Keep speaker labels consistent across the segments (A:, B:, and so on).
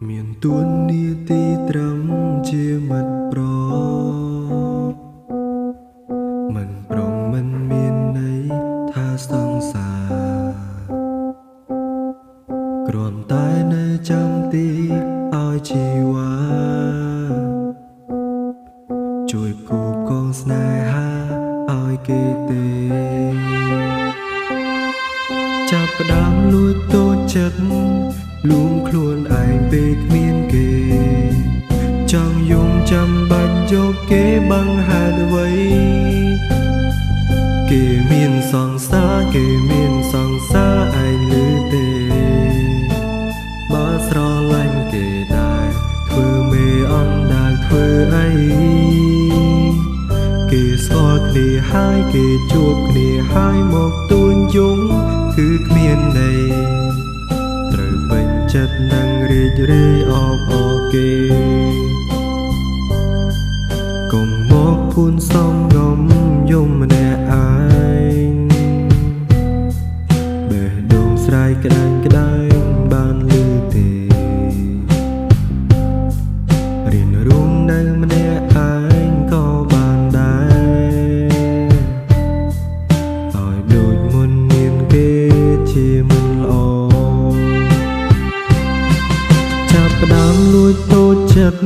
A: មានទួនាទីត្រឹមជាមិត្តប្រមិនព្រមមិនមានន័យថាសង្សារគ្រាន់តែនៅចាំទីឲ្យជីវ៉ាជួយគូបកងស្នេហាឲ្យគេទេចាប់ផ្ដើមលួចតូចចិត្តលួងខ្លួនឯងពេលគ្មានគេចង់យំចាំបាច់យកគេបង្ហាត់អ្វីគេមានសង្សារគេមានសង្សារឯងឮទេបើស្រឡាញ់គេដែរធ្វើមេអន់ដែលធ្វើអីគេស្គាល់គ្នាហើយគេជួបគ្នាហើយមកទួញយំគឺគ្មានន័យត្រូវពេញចិត្តនឹងរីករាយអបអរគេកុំមកភូនសំងំយំម្នាក់ឯងបេះដូងស្រ័យក្តាញ់ក្តាញបានឮទេរៀនរួមនៅម្នាក់ឯងក៏បានដែរឲ្យដូចមុនមានគេជាមិនល្អចាប់ផ្ដើមលួចតូចចិត្ត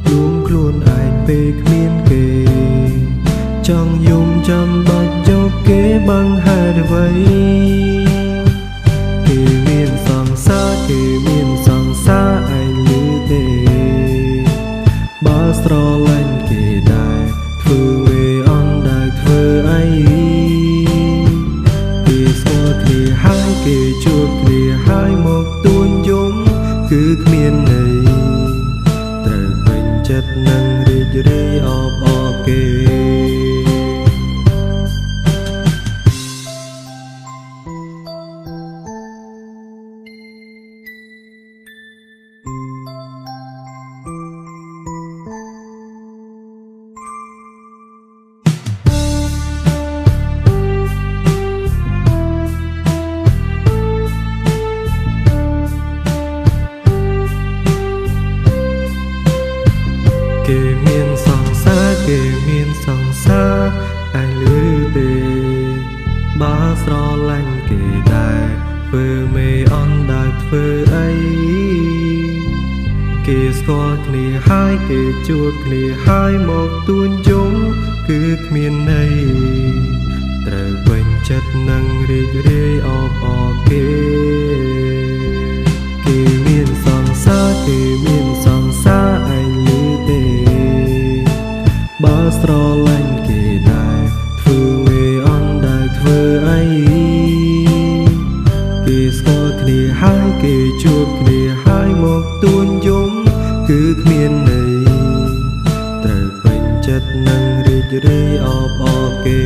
A: លួងខ្លួនឯងពេលគ្មានគេចង់យំចាំបាច់យកគេបង្ហាត់អ្វីគេមានសង្សារគេមានសង្សារឯងឮទេបើស្រឡាញ់គេដែរធ្វើមេអន់ដែលធ្វើអីគេស្គាល់គ្នាហើយគេជួបគ្នាហើយមកទួញយំគឺគ្មានន័យត្រូវពេញចិត្តនឹងរីករាយអបអរគេគេមានសង្សារគេមានសង្សារឯងឮទេបើស្រឡាញ់គេដែរធ្វើមេអន់ដែលធ្វើអីគេស្គាល់គ្នាហើយគេជួបគ្នាហើយមកទួញយំគឺគ្មានន័យត្រូវពេញចិត្តនឹងរីករាយអបអរគេគេមានសង្សារគេមានសង្សារឯងឮទេបើស្រឡាញ់គេដែរធ្វើមេអន់ដែលធ្វើអីគេស្គាល់គ្នាហើយគេជួបគ្នាហើយមកទួញយំគឺគ្មានន័យត្រូវពេញចិត្តនឹងរីករាយអបអរគេ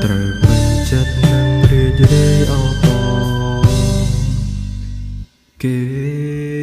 A: ត្រូវពេញចិត្តនឹងរីករាយអបអរគេ